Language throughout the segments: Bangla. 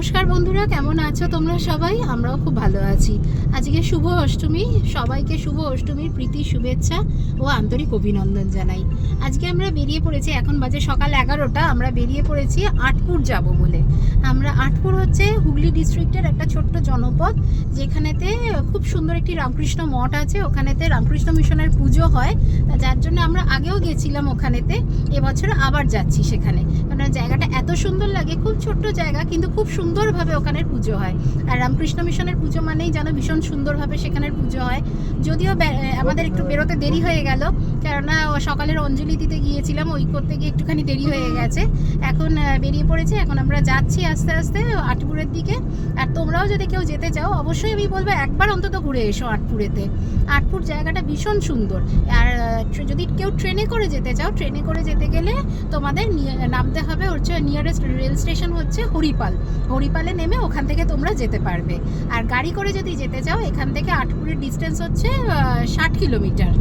নমস্কার বন্ধুরা, কেমন আছো তোমরা সবাই? আমরাও খুব ভালো আছি। আজকে শুভ অষ্টমী, সবাইকে শুভ অষ্টমীর প্রীতি শুভেচ্ছা ও আন্তরিক অভিনন্দন জানাই। আজকে আমরা বেরিয়ে পড়েছি, এখন বাজে সকাল 11টা। আমরা বেরিয়ে পড়েছি আটপুর যাব বলে। আটপুর হচ্ছে হুগলি ডিস্ট্রিক্টের একটা ছোট্ট জনপদ, যেখানেতে খুব সুন্দর একটি রামকৃষ্ণ মঠ আছে। ওখানেতে রামকৃষ্ণ মিশনের পুজো হয়, যার জন্য আমরা আগেও গেছিলাম ওখানেতে। এবছর আবার যাচ্ছি সেখানে, কারণ জায়গাটা এত সুন্দর লাগে। খুব ছোট্ট জায়গা, কিন্তু খুব সুন্দরভাবে ওখানের পুজো হয়। আর রামকৃষ্ণ মিশনের পুজো মানেই যেন ভীষণ সুন্দরভাবে সেখানের পুজো হয়। যদিও আমাদের একটু বেরোতে দেরি হয়ে গেল, কেননা সকালের অঞ্জলি দিতে গিয়েছিলাম, ওই করতে গিয়ে একটুখানি দেরি হয়ে গেছে। এখন বেরিয়ে পড়েছি, এখন আমরা যাচ্ছি আস্তে আস্তে আটপুরের দিকে। আর তোমরাও যদি কেউ যেতে চাও, অবশ্যই আমি বলবো একবার অন্তত ঘুরে এসো আটপুরেতে। আটপুর জায়গাটা ভীষণ সুন্দর। আর যদি কেউ ট্রেনে করে যেতে চাও, ট্রেনে করে যেতে গেলে তোমাদের নামতে হবে, হচ্ছে নিয়ারেস্ট রেল স্টেশন হচ্ছে হরিপালে নেমে ওখান থেকে তোমরা যেতে পারবে। আর গাড়ি করে যদি যেতে চাও, এখান থেকে আটপুরের ডিস্টেন্স হচ্ছে 60 কিলোমিটার।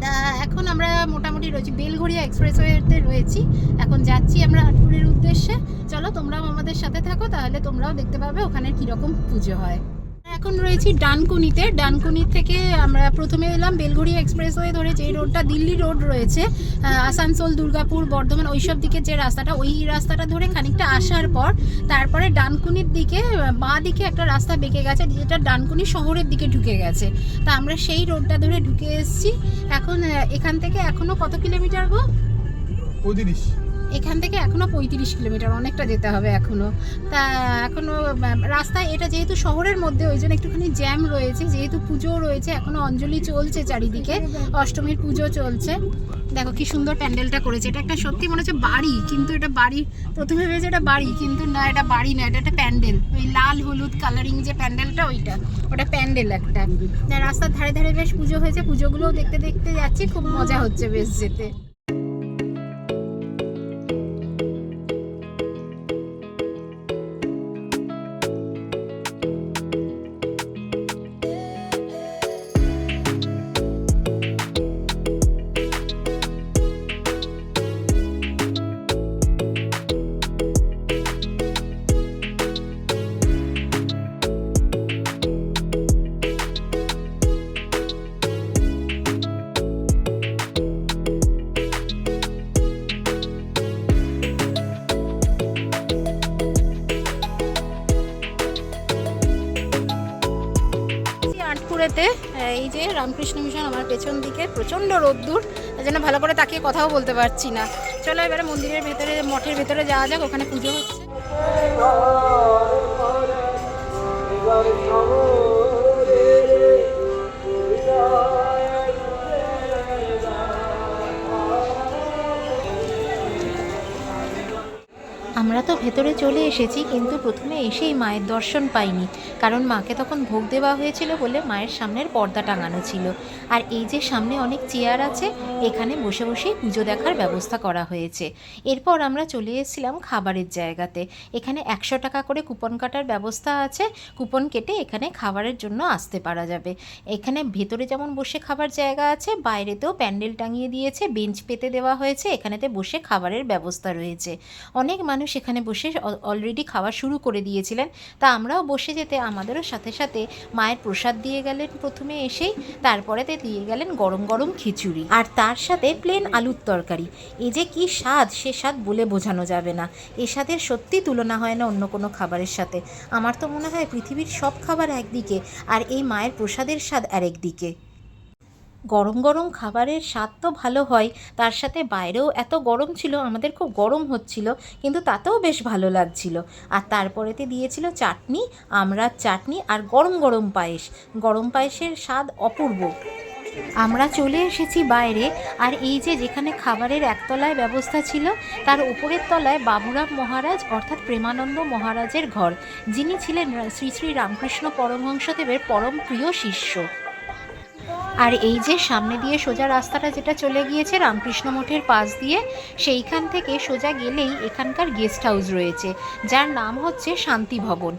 তা এখন আমরা মোটামুটি রয়েছি বেলঘড়িয়া এক্সপ্রেসওয়েতে রয়েছি। এখন যাচ্ছি আমরা আটপুরের উদ্দেশ্যে। চলো তোমরাও আমাদের সাথে থাকো, তাহলে তোমরাও দেখতে পাবে ওখানে কীরকম পুজো হয়। এখন রয়েছি ডানকুনিতে। ডানকুনি থেকে আমরা প্রথমে এলাম বেলঘড়িয়া এক্সপ্রেসওয়ে ধরে, যে রোডটা দিল্লি রোড রয়েছে, আসানসোল, দুর্গাপুর, বর্ধমান ওইসব দিকে যে রাস্তাটা, ওই রাস্তাটা ধরে খানিকটা আসার পর তারপরে ডানকুনির দিকে বাঁ দিকে একটা রাস্তা বেঁকে গেছে, যেটা ডানকুনি শহরের দিকে ঢুকে গেছে। তা আমরা সেই রোডটা ধরে ঢুকে এসেছি। এখন এখান থেকে এখনো কত কিলোমিটার গো? 35। এখান থেকে এখনও 35 কিলোমিটার, অনেকটা যেতে হবে এখনও। তা এখনও রাস্তায়, এটা যেহেতু শহরের মধ্যে, ওই জন্য একটুখানি জ্যাম রয়েছে। যেহেতু পুজো রয়েছে, এখনও অঞ্জলি চলছে চারিদিকে, অষ্টমীর পুজো চলছে। দেখো কি সুন্দর প্যান্ডেলটা করেছে। এটা একটা সত্যি মনে হচ্ছে বাড়ি, কিন্তু এটা বাড়ি, প্রথমে ভেবেছে এটা বাড়ি, কিন্তু না, এটা বাড়ি না, এটা একটা প্যান্ডেল। ওই লাল হলুদ কালারিং যে প্যান্ডেলটা, ওটা প্যান্ডেল একটা। রাস্তার ধারে ধারে বেশ পুজো হয়েছে, পুজোগুলোও দেখতে দেখতে যাচ্ছি, খুব মজা হচ্ছে বেশ যেতে। আটপুরেতে এই যে রামকৃষ্ণ মিশন আমার পেছন দিকে, প্রচণ্ড রোদ্দুর, তাই জন্য ভালো করে তাকিয়ে কথাও বলতে পারছি না। চলো এবারে মন্দিরের ভেতরে, মঠের ভেতরে যাওয়া যাক, ওখানে পুজো হচ্ছে। আমরা তো ভেতরে চলে এসেছি, কিন্তু প্রথমে এসেই মায়ের দর্শন পাইনি, কারণ মাকে তখন ভোগ দেওয়া হয়েছিল বলে মায়ের সামনের পর্দা টাঙানো ছিল। আর এই যে সামনে অনেক চেয়ার আছে, এখানে বসে বসেই পুজো দেখার ব্যবস্থা করা হয়েছে। এরপর আমরা চলে এসেছিলাম খাবারের জায়গাতে। এখানে 100 টাকা করে কুপন কাটার ব্যবস্থা আছে। কুপন কেটে এখানে খাবারের জন্য আসতে পারা যাবে। এখানে ভেতরে যেমন বসে খাবার জায়গা আছে, বাইরেতেও প্যান্ডেল টাঙিয়ে দিয়েছে, বেঞ্চ পেতে দেওয়া হয়েছে, এখানেতে বসে খাবারের ব্যবস্থা রয়েছে। অনেক মানুষ সেখানে বসে অলরেডি খাওয়া শুরু করে দিয়েছিলেন। তা আমরাও বসে যেতে আমাদেরও সাথে সাথে মায়ের প্রসাদ দিয়ে গেলেন প্রথমে এসেই, তারপরেতে দিয়ে গেলেন গরম গরম খিচুড়ি, আর তার সাথে প্লেন আলুর তরকারি। এই যে কি স্বাদ, সে স্বাদ বলে বোঝানো যাবে না। এ স্বাদের সত্যি তুলনা হয় না অন্য কোনো খাবারের সাথে। আমার তো মনে হয় পৃথিবীর সব খাবার একদিকে, আর এই মায়ের প্রসাদের স্বাদ আরেক দিকে। গরম গরম খাবারের স্বাদ তো ভালো হয়, তার সাথে বাইরেও এত গরম ছিল, আমাদের খুব গরম হচ্ছিল, কিন্তু তাতেও বেশ ভালো লাগছিল। আর তারপরেতে দিয়েছিল চাটনি, আমড়ার চাটনি, আর গরম গরম পায়েস। গরম পায়েসের স্বাদ অপূর্ব। আমরা চলে এসেছি বাইরে, আর এই যে যেখানে খাবারের একতলায় ব্যবস্থা ছিল, তার উপরের তলায় বাবুরাম মহারাজ অর্থাৎ প্রেমানন্দ মহারাজের ঘর, যিনি ছিলেন শ্রী শ্রী রামকৃষ্ণ পরমহংসদেবের পরম প্রিয় শিষ্য। আর এই যে সামনে দিয়ে সোজা রাস্তাটা যেটা চলে গিয়েছে রামকৃষ্ণ মঠের পাশ দিয়ে, সেইখান থেকে সোজা গেলেই এখানকার গেস্ট হাউস রয়েছে, যার নাম হচ্ছে শান্তি ভবন।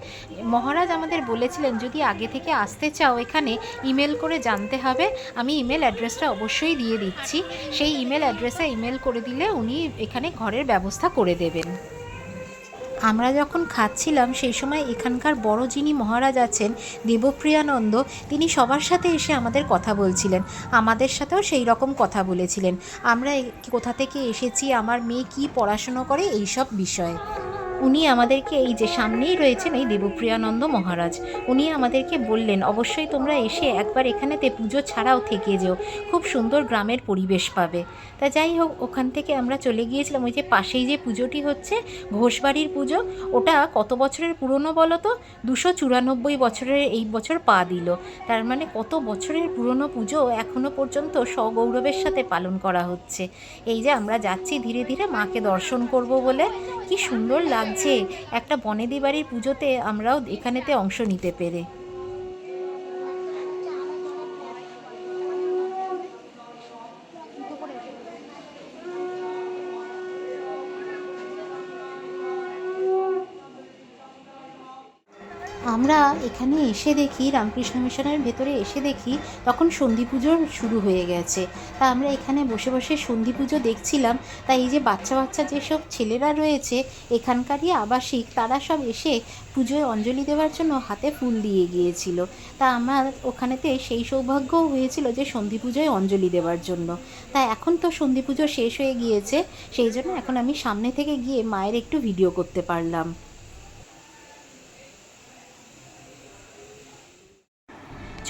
মহারাজ আমাদের বলেছিলেন যদি আগে থেকে আসতে চাও এখানে ইমেল করে জানতে হবে। আমি ইমেল অ্যাড্রেসটা অবশ্যই দিয়ে দিচ্ছি, সেই ইমেল অ্যাড্রেসে ইমেল করে দিলে উনি এখানে ঘরের ব্যবস্থা করে দেবেন। আমরা যখন খাচ্ছিলাম সেই সময় এখানকার বড় যিনি মহারাজ আছেন, দেবপ্রিয়ানন্দ, তিনি সবার সাথে এসে আমাদের কথা বলছিলেন, আমাদের সাথেও সেই রকম কথা বলেছিলেন আমরা কোথা থেকে এসেছি, আমার মেয়ে কী পড়াশুনো করে, এইসব বিষয়ে। উনি আমাদেরকে, এই যে সামনেই রয়েছেন এই দেবপ্রিয়ানন্দ মহারাজ, উনি আমাদেরকে বললেন অবশ্যই তোমরা এসে একবার এখানেতে পুজো ছাড়াও থেকে যেও, খুব সুন্দর গ্রামের পরিবেশ পাবে। তা যাই হোক, ওখান থেকে আমরা চলে গিয়েছিলাম। ওই যে পাশেই যে পুজোটি হচ্ছে, ঘোষবাড়ির পুজো, ওটা কত বছরের পুরনো বলো তো? 294 বছরের এই বছর পা দিল। তার মানে কত বছরের পুরনো পুজো এখনও পর্যন্ত সগৌরবের সাথে পালন করা হচ্ছে। এই যে আমরা যাচ্ছি ধীরে ধীরে মাকে দর্শন করব বলে, কি সুন্দর লাগছে একটা বনেদি বাড়ির পুজোতে আমরাও এখানেতে অংশ নিতে পেরে। আমরা এখানে এসে দেখি, রামকৃষ্ণ মিশনের ভেতরে এসে দেখি তখন সন্ধি পুজো শুরু হয়ে গেছে। তা আমরা এখানে বসে বসে সন্ধি পুজো দেখছিলাম। তাই এই যে বাচ্চা বাচ্চা যেসব ছেলেরা রয়েছে এখানকারই আবাসিক, তারা সব এসে পুজোয় অঞ্জলি দেওয়ার জন্য হাতে ফুল দিয়ে গিয়েছিল। তা আমার ওখানেতে সেই সৌভাগ্যও হয়েছিল যে সন্ধি পুজোয় অঞ্জলি দেওয়ার জন্য। তা এখন তো সন্ধি পুজো শেষ হয়ে গিয়েছে, সেই জন্য এখন আমি সামনে থেকে গিয়ে মায়ের একটু ভিডিও করতে পারলাম।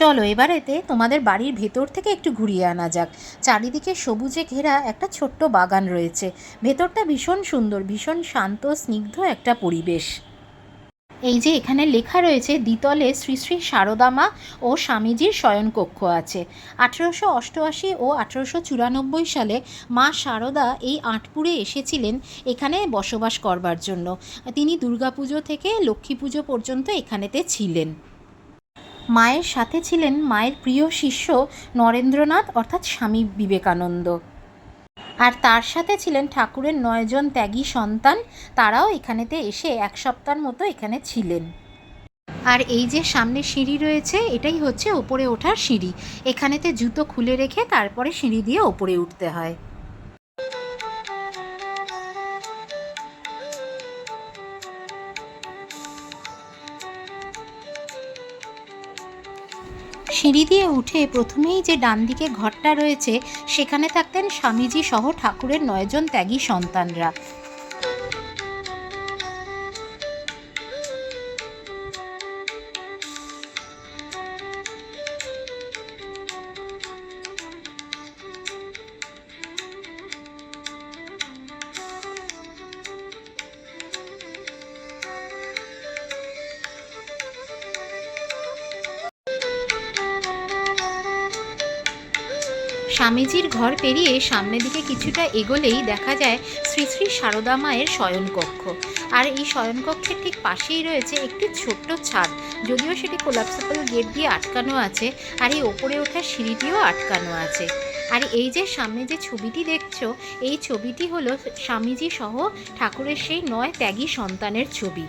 চলো এবারেতে তোমাদের বাড়ির ভেতর থেকে একটু ঘুরিয়ে আনা যাক। চারিদিকে সবুজে ঘেরা একটা ছোট্ট বাগান রয়েছে, ভেতরটা ভীষণ সুন্দর, ভীষণ শান্ত স্নিগ্ধ একটা পরিবেশ। এই যে এখানে লেখা রয়েছে দ্বিতলে শ্রী শ্রী সারদা মা ও স্বামীজির শয়নকক্ষ আছে। 1888 ও 1894 সালে মা সারদা এই আঁটপুরে এসেছিলেন এখানে বসবাস করবার জন্য। তিনি দুর্গাপুজো থেকে লক্ষ্মী পুজো পর্যন্ত এখানেতে ছিলেন। মায়ের সাথে ছিলেন মায়ের প্রিয় শিষ্য নরেন্দ্রনাথ অর্থাৎ স্বামী বিবেকানন্দ, আর তার সাথে ছিলেন ঠাকুরের 9 জন ত্যাগী সন্তান, তারাও এখানেতে এসে এক সপ্তাহের মতো এখানে ছিলেন। আর এই যে সামনে সিঁড়ি রয়েছে, এটাই হচ্ছে ওপরে ওঠার সিঁড়ি। এখানেতে জুতো খুলে রেখে তারপরে সিঁড়ি দিয়ে ওপরে উঠতে হয়। সিঁড়ি দিয়ে উঠে প্রথমেই যে ডান দিকে ঘরটা রয়েছে, সেখানে থাকতেন স্বামীজি সহ ঠাকুরের 9 জন ত্যাগী সন্তানরা। স্বামীজির ঘর পেরিয়ে সামনের দিকে কিছুটা এগোলেই দেখা যায় শ্রী শ্রী সারদা মায়ের শয়নকক্ষ। আর এই শয়নকক্ষের ঠিক পাশেই রয়েছে একটি ছোট্ট ছাদ, যদিও সেটি কোলাপসেবল গেট দিয়ে আটকানো আছে, আর এই ওপরে ওঠার সিঁড়িটিও আটকানো আছে। আর এই যে সামনে যে ছবিটি দেখছো, এই ছবিটি হলো স্বামীজি সহ ঠাকুরের সেই 9 ত্যাগী সন্তানের ছবি।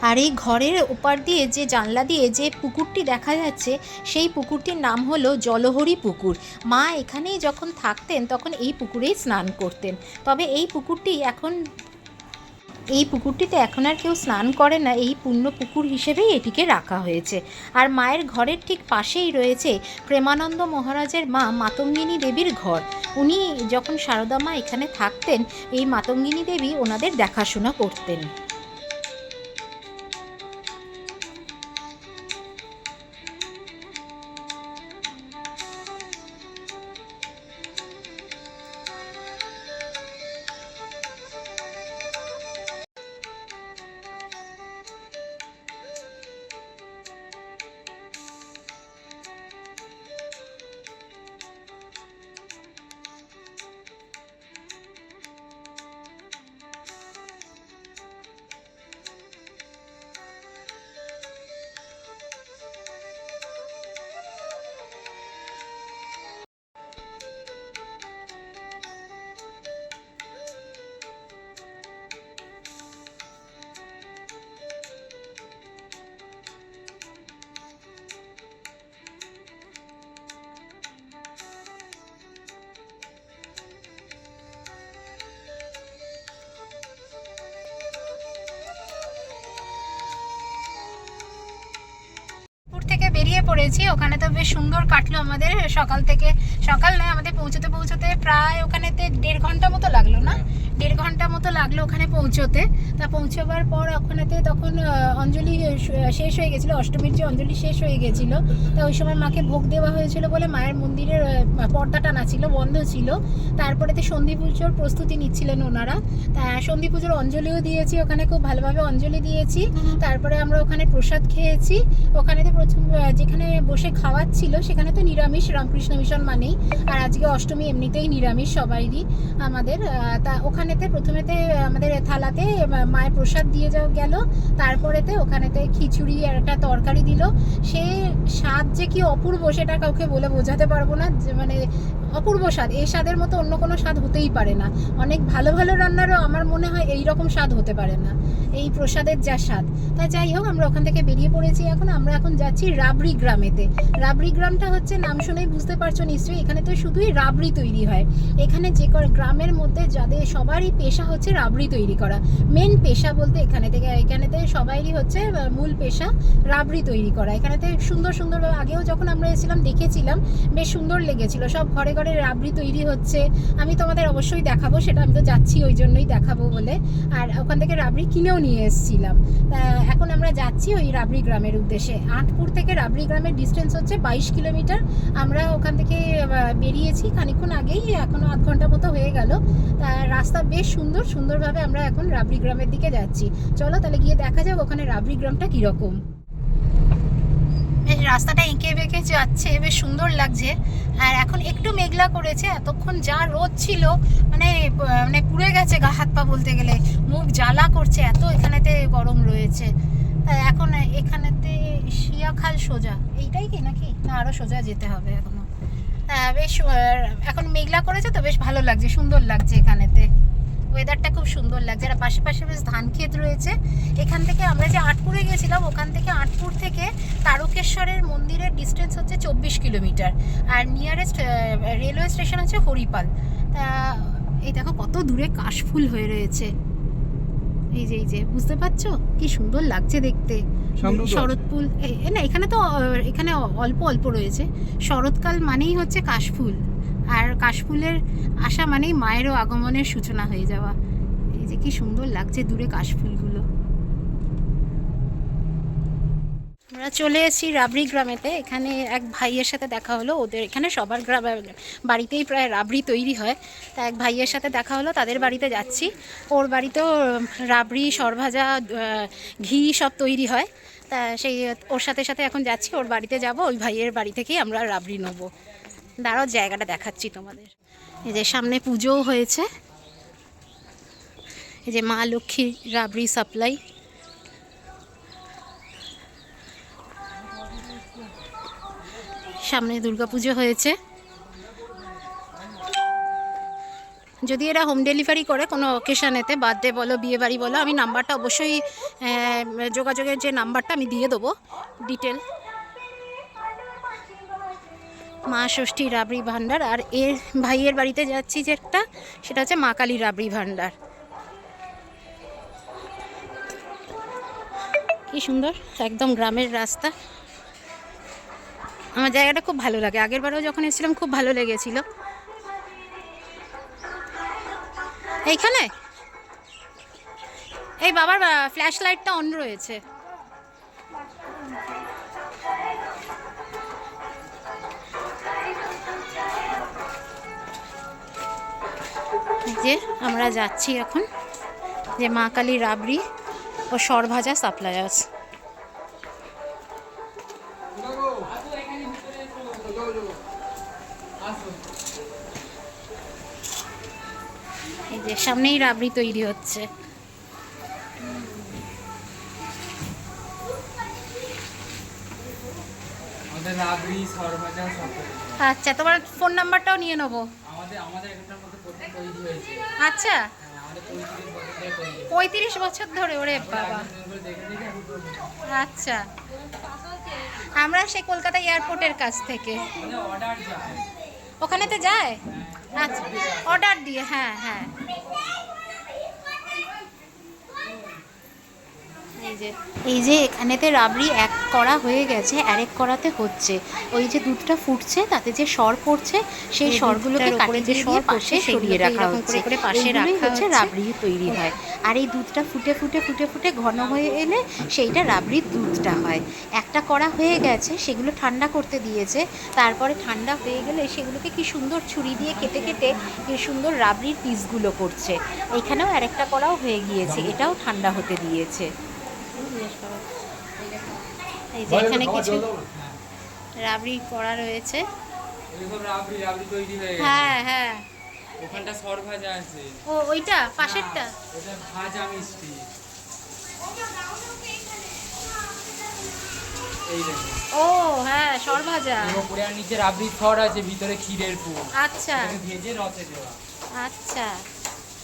আর এই ঘরের ওপার দিয়ে যে জানলা দিয়ে যে পুকুরটি দেখা যাচ্ছে, সেই পুকুরটির নাম হলো জলহরি পুকুর। মা এখানেই যখন থাকতেন তখন এই পুকুরেই স্নান করতেন। তবে এই পুকুরটিতে এখন আর কেউ স্নান করে না, এই পুণ্য পুকুর হিসেবেই এটিকে রাখা হয়েছে। আর মায়ের ঘরের ঠিক পাশেই রয়েছে প্রেমানন্দ মহারাজের মা মাতঙ্গিনী দেবীর ঘর। উনি যখন সারদা মা এখানে থাকতেন, এই মাতঙ্গিনী দেবী ওনাদের দেখাশোনা করতেন। পড়েছি। ওখানে তো বেশ সুন্দর কাটলো আমাদের সকাল থেকে, সকাল নয় আমাদের পৌঁছতে পৌঁছতে প্রায় ওখানেতে 1.5 ঘন্টা মতো লাগলো, না 1.5 ঘন্টা মতো লাগলো ওখানে পৌঁছতে। তা পৌঁছবার পর ওখানেতে তখন অঞ্জলি শেষ হয়ে গেছিলো, অষ্টমীর যে অঞ্জলি শেষ হয়ে গেছিলো। তা ওই সময় মাকে ভোগ দেওয়া হয়েছিল বলে মায়ের মন্দিরের পর্দা টানা ছিল, বন্ধ ছিল। তারপরেতে সন্ধি পুজোর প্রস্তুতি নিচ্ছিলেন ওনারা। তা সন্ধি পুজোর অঞ্জলিও দিয়েছি ওখানে, খুব ভালোভাবে অঞ্জলি দিয়েছি। তারপরে আমরা ওখানে প্রসাদ খেয়েছি। ওখানেতে প্রথম যেখানে বসে খাওয়াচ্ছিল সেখানে তো নিরামিষ, রামকৃষ্ণ মিশন মানেই, আর আজকে অষ্টমী এমনিতেই নিরামিষ সবাইরই আমাদের। তা ওখানেতে প্রথমেতে আমাদের থালাতে মায়ের প্রসাদ দিয়ে যাওয়া গেল, তারপরেতে ওখানেতে খিচুড়ি আর একটা তরকারি দিল। সে স্বাদ যে কি অপূর্ব সেটা কাউকে বলে বোঝাতে পারবো না, যে মানে অপূর্ব স্বাদ। এই স্বাদের মতো অন্য কোনো স্বাদ হতেই পারে না। অনেক ভালো ভালো রান্নারও আমার মনে হয় এই রকম স্বাদ হতে পারে না, এই প্রসাদের যা স্বাদ। তা যাই হোক, আমরা ওখান থেকে বেরিয়ে পড়েছি। আমরা এখন যাচ্ছি রাবড়ি গ্রামেতে। রাবড়ি গ্রামটা হচ্ছে, নাম শুনেই বুঝতে পারছো নিশ্চয়ই, এখানে তো শুধুই রাবড়ি তৈরি হয়। এখানে যে গ্রামের মধ্যে যাদের সবারই পেশা হচ্ছে রাবড়ি তৈরি করা, মেন পেশা বলতে এখানেতে সবাইরই হচ্ছে মূল পেশা রাবড়ি তৈরি করা। এখানেতে সুন্দর সুন্দরভাবে, আগেও যখন আমরা এসেছিলাম দেখেছিলাম, বেশ সুন্দর লেগেছিল। সব ঘরে ঘরে রাবড়ি তৈরি হচ্ছে। আমি তোমাদের অবশ্যই দেখাবো সেটা, আমি তো যাচ্ছি ওই জন্যই দেখাবো বলে। আর ওখান থেকে রাবড়ি কিনেও নিয়ে এসেছিলাম। এখন আমরা যাচ্ছি ওই রাবড়ি গ্রামের উদ্দেশ্যে। আটপুর থেকে রাবড়ি গ্রামের ডিস্টেন্স হচ্ছে 22 কিলোমিটার। আমরা ওখান থেকে বেরিয়েছি খানিকক্ষণ আগেই, এখনো আধ ঘন্টা মতো হয়ে গেল। তা রাস্তা বেশ সুন্দরভাবে আমরা এখন রাবড়ি গ্রামের দিকে যাচ্ছি। চলো তাহলে গিয়ে দেখা যাক ওখানে রাবড়ি গ্রামটা কীরকম। বেশ রাস্তাটা এঁকে বেঁকে যাচ্ছে, বেশ সুন্দর লাগছে। আর এখন একটু মেঘলা করেছে, এতক্ষণ যা রোদ ছিল মানে মানে পুড়ে গেছে গা হাত পা বলতে গেলে, মুখ জ্বালা করছে, এত এখানেতে গরম রয়েছে। তাই এখন এখানেতে শিয়াখাল সোজা, এইটাই কি নাকি, না আরও সোজা যেতে হবে এখনো। বেশ এখন মেঘলা করেছে তো বেশ ভালো লাগছে, সুন্দর লাগছে এখানেতে। ওয়েদারটা খুব সুন্দর লাগছে। আর পাশে বেশ ধান ক্ষেত রয়েছে। এখান থেকে আমরা যে আটপুরে গেছিলাম, ওখান থেকে আটপুর থেকে তারকেশ্বরের মন্দিরের ডিস্টেন্স হচ্ছে 24 কিলোমিটার। আর নিয়ারেস্ট রেলওয়ে স্টেশন হচ্ছে হরিপাল। তা এই দেখো কত দূরে কাশফুল হয়ে রয়েছে, এই যে বুঝতে পারছো কি সুন্দর লাগছে দেখতে। শরৎফুল না, এখানে তো এখানে অল্প অল্প রয়েছে। শরৎকাল মানেই হচ্ছে কাশফুল, আর কাশফুলের আসা মানেই মায়েরও আগমনের সূচনা হয়ে যাওয়া। এই যে কি সুন্দর লাগছে দূরে কাশফুলগুলো। আমরা চলে এসেছি রাবড়ি গ্রামেতে। এখানে এক ভাইয়ের সাথে দেখা হলো, ওদের এখানে সবার বাড়িতেই প্রায় রাবড়ি তৈরি হয়। তা এক ভাইয়ের সাথে দেখা হলো, তাদের বাড়িতে যাচ্ছি। ওর বাড়িতেও রাবড়ি, সরভাজা, ঘি সব তৈরি হয়। তা সেই ওর সাথে এখন যাচ্ছি, ওর বাড়িতে যাব। ওই ভাইয়ের বাড়ি থেকেই আমরা রাবড়ি নেবো। দাঁড়াও জায়গাটা দেখাচ্ছি তোমাদের। এই যে সামনে পুজোও হয়েছে, এই যে মা লক্ষ্মীর রাবড়ি সাপ্লাই। সামনে দুর্গাপুজো হয়েছে। যদি এরা হোম ডেলিভারি করে কোনো অকেশানেতে, বার্থডে বলো, বিয়ে বাড়ি বলো, আমি নাম্বারটা অবশ্যই যোগাযোগের যে নাম্বারটা আমি দিয়ে দেবো ডিটেল। মা ষষ্ঠী রাবড়ি ভাণ্ডার। আর এর ভাইয়ের বাড়িতে যাচ্ছি যেটা, সেটা হচ্ছে মা কালী রাবড়ি ভাণ্ডার। কি সুন্দর একদম গ্রামের রাস্তা। আমার জায়গাটা খুব ভালো লাগে, আগের বারেও যখন এসেছিলাম খুব ভালো লেগেছিল। এইখানে এই বাবার ফ্ল্যাশ লাইটটা অন রয়েছে। যে আমরা যাচ্ছি এখন যে মা কালী রাবড়ি ও সরভাজা সাপ্লায়ার্স। এই যে সামনেই রাবড়ি তৈরি হচ্ছে। আচ্ছা, তোমার ফোন নাম্বারটাও নিয়ে নেবো। আচ্ছা, 35 বছর ধরে, ওরে বাবা। আচ্ছা, আমরা সেই কলকাতা এয়ারপোর্টের কাছ থেকে ওখানেতে যায়। আচ্ছা, অর্ডার দিয়ে, হ্যাঁ। এই যে এখানেতে রাবড়ি এক কড়া হয়ে গেছে, আরেক কড়াতে হচ্ছে। ওই যে দুধটা ফুটছে তাতে যে সর পড়ছে, সেই সরগুলোকে কাটি দিয়ে দিয়ে পাশে সরিয়ে রাখা হচ্ছে। এইগুলোই হচ্ছে রাবড়ি তৈরি হয়। আর এই দুধটা ফুটে ফুটে ফুটে ফুটে ঘন হয়ে এলে সেইটা রাবড়ির দুধটা হয়। একটা কড়া হয়ে গেছে, সেগুলো ঠান্ডা করতে দিয়েছে। তারপরে ঠান্ডা হয়ে গেলে সেগুলোকে কি সুন্দর ছুরি দিয়ে কেটে কেটে কি সুন্দর রাবড়ির পিসগুলো করছে। এইখানেও আরেকটা কড়াও হয়ে গিয়েছে, এটাও ঠান্ডা হতে দিয়েছে। এই যে এখানে কিছু রাবড়ি করা রয়েছে। রাবড়ি তৈরি হয়ে গেছে। হ্যাঁ হ্যাঁ, ওখানটা সর ভাজা আছে। ও ওইটা পাশেরটা, ওটা ভাজা মিষ্টি। এই দেখো, ও হ্যাঁ সর ভাজা। উপরে আর নিচে রাবড়ির সর আছে, ভিতরে ক্ষীরের পুর। আচ্ছা ভেজে রসে দেওয়া। আচ্ছা,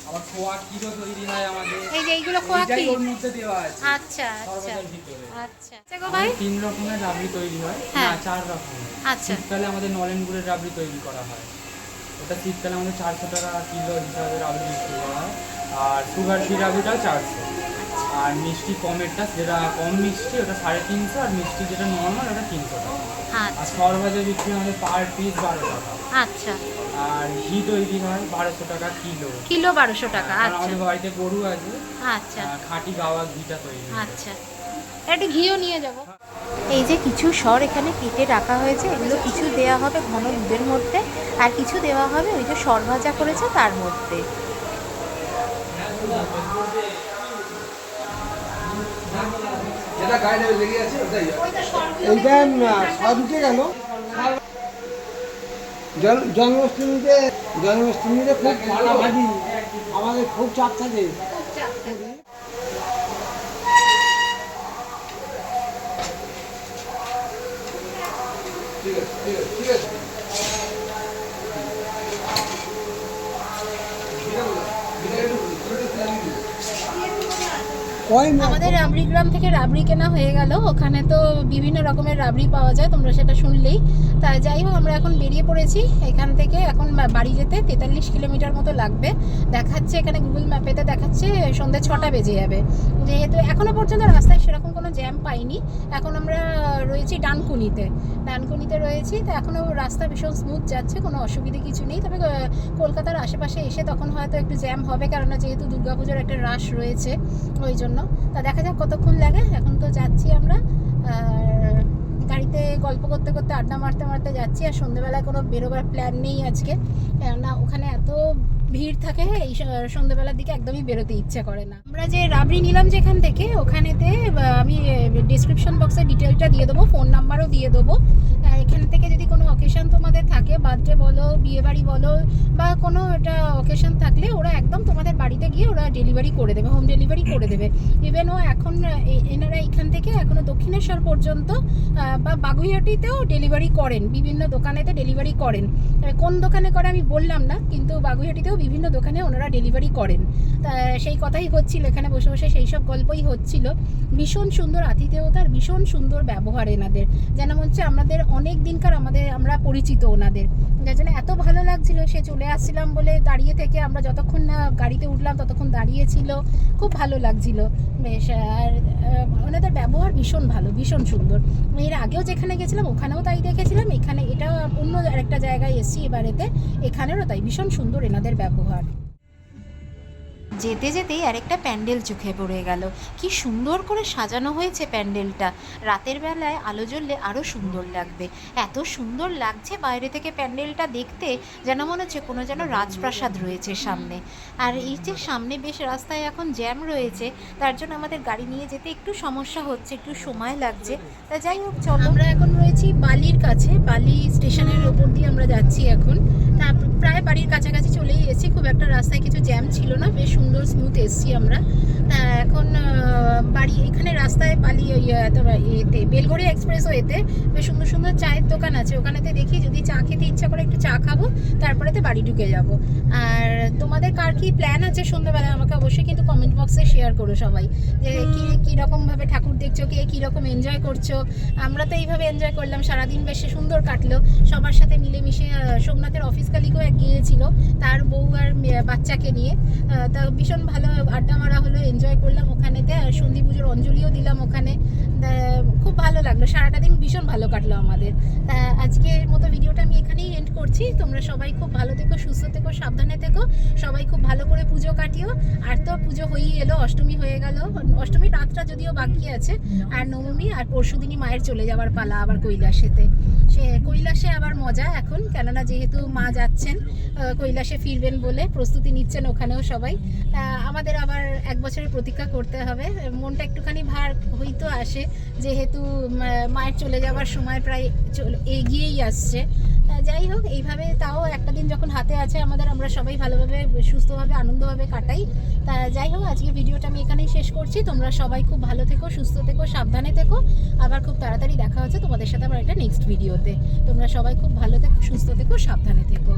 আবার খোয়া ক্ষীরও তৈরি হয় আমাদের। এই যে এইগুলো খোয়া ওইটাই কি? ওর মধ্যে দেওয়া আছে। আচ্ছা আচ্ছা সরভাজার ভিতরে। আচ্ছা আচ্ছা গো ভাই, 3 রকমের রাবড়ি তৈরি হয়, হ্যাঁ। না 4 রকমের। আচ্ছা শীতকালে আমাদের নলেন গুড়ের রাবড়ি তৈরি করা হয়। ওটা শীতকালে আমাদের 400 টাকা কিলো হিসাবে রাবড়ি বিক্রি করা হয়। আর সুগার ফ্রি রাবড়িটাও 400। আর মিষ্টি কমেরটা, যেটা কম মিষ্টি, ওটা 350। আর মিষ্টি যেটা নর্মাল, ওটা 300 টাকা। আর আচ্ছা সরভাজা বিক্রি আমাদের পার পিস 12 টাকা। আচ্ছা, আর ঘি তৈরি হয় 1200 টাকা কিলো। কিলো 1200 টাকা। আর আচ্ছা আমাদের বাড়িতে গরু আছে, আচ্ছা খাঁটি গাওয়া ঘিটা তৈরি হয়। আচ্ছা, একটু ঘিও নিয়ে যাব। এই যে কিছু সর এখানে কেটে রাখা হয়েছে, এগুলো কিছু দেওয়া হবে ঘন দুধের মধ্যে, আর কিছু দেওয়া হবে ওই যে সর ভাজা করেছে তার মধ্যে। যেটা গাইডে লেগে আছে ওটাই এইটা সবকে গেল। জন্মাষ্টমীতে খুব ভালোবাসি, আমাদের খুব চাপ থাকে। ঠিক আছে ঠিক আছে ঠিক আছে। আমাদের রাবড়ি গ্রাম থেকে রাবড়ি কেনা হয়ে গেল। ওখানে তো বিভিন্ন রকমের রাবড়ি পাওয়া যায়, তোমরা সেটা শুনলেই। তা যাই হোক, আমরা এখন বেরিয়ে পড়েছি এখান থেকে। এখন বাড়ি যেতে 43 কিলোমিটার মতো লাগবে দেখাচ্ছে, এখানে গুগল ম্যাপেতে দেখাচ্ছে সন্ধ্যে 6টা বেজে যাবে। যেহেতু এখনও পর্যন্ত রাস্তায় সেরকম কোনো জ্যাম পাইনি। এখন আমরা রয়েছি ডানকুনিতে রয়েছি। তো এখনও রাস্তা ভীষণ স্মুথ যাচ্ছে, কোনো অসুবিধে কিছু নেই। তবে কলকাতার আশেপাশে এসে তখন হয়তো একটু জ্যাম হবে, কেননা যেহেতু দুর্গাপুজোর একটা রাশ রয়েছে ওই জন্য। তা দেখা যাক কতক্ষণ লাগে। এখন তো যাচ্ছি আমরা, গাড়িতে গল্প করতে করতে আড্ডা মারতে মারতে যাচ্ছি। আর সন্ধ্যেবেলায় কোনো বেরোবার প্ল্যান নেই আজকে, কেননা ওখানে এত ভিড় থাকে, এই সন্ধ্যেবেলার দিকে একদমই বেরোতে ইচ্ছে করে না। আমরা যে রাবড়ি নিলাম যেখান থেকে, ওখানেতে আমি ডিসক্রিপশন বক্সে ডিটেলটা দিয়ে দেবো, ফোন নাম্বারও দিয়ে দেবো। এখান থেকে যদি কোনো অকেশন তোমাদের থাকে, বার্থডে বলো, বিয়েবাড়ি বলো, বা কোনো একটা অকেশন থাকলে ওরা একদম তোমাদের বাড়িতে গিয়ে ওরা ডেলিভারি করে দেবে, হোম ডেলিভারি করে দেবে। ইভেন ও এখন এনারা এখান থেকে এখনও দক্ষিণেশ্বর পর্যন্ত বা বাগুইহাটিতেও ডেলিভারি করেন, বিভিন্ন দোকানেতে ডেলিভারি করেন। কোন দোকানে করে আমি বললাম না, কিন্তু বাগুইহাটিতেও বিভিন্ন দোকানে ওনারা ডেলিভারি করেন। তা সেই কথাই হচ্ছিল, এখানে বসে বসে সেই সব গল্পই হচ্ছিল। ভীষণ সুন্দর আতিথেয়তার, ভীষণ সুন্দর ব্যবহার এনাদের, যেন হচ্ছে আমাদের অনেক দিনকার আমরা পরিচিত ওনাদের, যার জন্য এত ভালো লাগছিল। সে চলে আসছিলাম বলে দাঁড়িয়ে থেকে আমরা যতক্ষণ না গাড়িতে উঠলাম ততক্ষণ দাঁড়িয়েছিল, খুব ভালো লাগছিল বেশ। আর ওনাদের ব্যবহার ভীষণ ভালো, ভীষণ সুন্দর। এর আগেও যেখানে গেছিলাম ওখানেও তাই দেখেছিলাম, এখানে এটা অন্য আরেকটা জায়গায় এসেছি এবারেতে, এখানেরও তাই ভীষণ সুন্দর এনাদের ব্যবহার। যেতে যেতেই আরেকটা প্যান্ডেল চোখে পড়ে গেল। কি সুন্দর করে সাজানো হয়েছে প্যান্ডেলটা, রাতের বেলায় আলো জ্বললে আরও সুন্দর লাগবে। এত সুন্দর লাগছে বাইরে থেকে প্যান্ডেলটা দেখতে, যেন মনে হচ্ছে কোনো যেন রাজপ্রাসাদ রয়েছে সামনে। আর এই যে সামনে বেশ রাস্তায় এখন জ্যাম রয়েছে, তার জন্য আমাদের গাড়ি নিয়ে যেতে একটু সমস্যা হচ্ছে, একটু সময় লাগছে। তা যাই হোক চলো, আমরা এখন রয়েছি বালির কাছে, বালি স্টেশনের ওপর দিয়ে আমরা যাচ্ছি এখন। তা প্রায় বাড়ির কাছাকাছি চলেই এসেছি, খুব একটা রাস্তায় কিছু জ্যাম ছিল না, বেশ সুন্দর স্মুথ এসছি আমরা। তা এখন বাড়ি এখানে রাস্তায় বালি এতে বেলঘড়িয়া এক্সপ্রেসওয়েতে বেশ সুন্দর সুন্দর চায়ের দোকান আছে, ওখানেতে দেখি যদি চা খেতে ইচ্ছা করে একটু চা খাবো, তারপরেতে বাড়ি ঢুকে যাব। আর তোমাদের কার কি প্ল্যান আছে সন্ধ্যাবেলায় আমাকে অবশ্যই কিন্তু কমেন্ট বক্সে শেয়ার করো সবাই, যে কীরকমভাবে ঠাকুর দেখছো, কে কীরকম এনজয় করছো। আমরা তো এইভাবে এনজয় করলাম, সারাদিন বেশ সুন্দর কাটলো সবার সাথে মিলেমিশে। সোমনাথের অফিস কালিকেও গিয়ে এসেছিল তার বউ আর বাচ্চাকে নিয়ে। তা ভীষণ ভালো আড্ডা মারা হলো, এনজয় করলাম ওখানেতে, আর সন্ধি পুজোর অঞ্জলিও দিলাম ওখানে। খুব ভালো লাগলো, সারাটা দিন ভীষণ ভালো কাটলো আমাদের। তা আজকের মতো ভিডিওটা আমি এখানেই এন্ড করছি। তোমরা সবাই খুব ভালো থেকো, সুস্থ থেকো, সাবধানে থেকো, সবাই খুব ভালো করে পুজো কাটিও। আর তো পুজো হয়েই এলো, অষ্টমী হয়ে গেল, অষ্টমী রাতটা যদিও বাকি আছে, আর নবমী, আর পরশুদিনই মায়ের চলে যাওয়ার পালা আবার কৈলাসেতে। সে কৈলাসে আবার মজা এখন, কেননা যেহেতু মা যাচ্ছেন কৈলাসে ফিরবেন বলে প্রস্তুতি নিচ্ছেন ওখানেও সবাই। আমাদের আবার 1 বছরের প্রতীক্ষা করতে হবে। মনটা একটুখানি ভার হয়তো আসে, যেহেতু মায়ের চলে যাওয়ার সময় প্রায় এগিয়েই আসছে। যাই হোক, এইভাবে তাও একটা দিন যখন হাতে আছে আমাদের, আমরা সবাই ভালোভাবে সুস্থভাবে আনন্দভাবে কাটাই। তা যাই হোক, আজকে ভিডিওটা আমি এখানেই শেষ করছি। তোমরা সবাই খুব ভালো থেকো, সুস্থ থেকো, সাবধানে থেকো। আবার খুব তাড়াতাড়ি দেখা হচ্ছে তোমাদের সাথে আবার একটা নেক্সট ভিডিওতে। তোমরা সবাই খুব ভালো থেকো, সুস্থ থেকো, সাবধানে থেকো।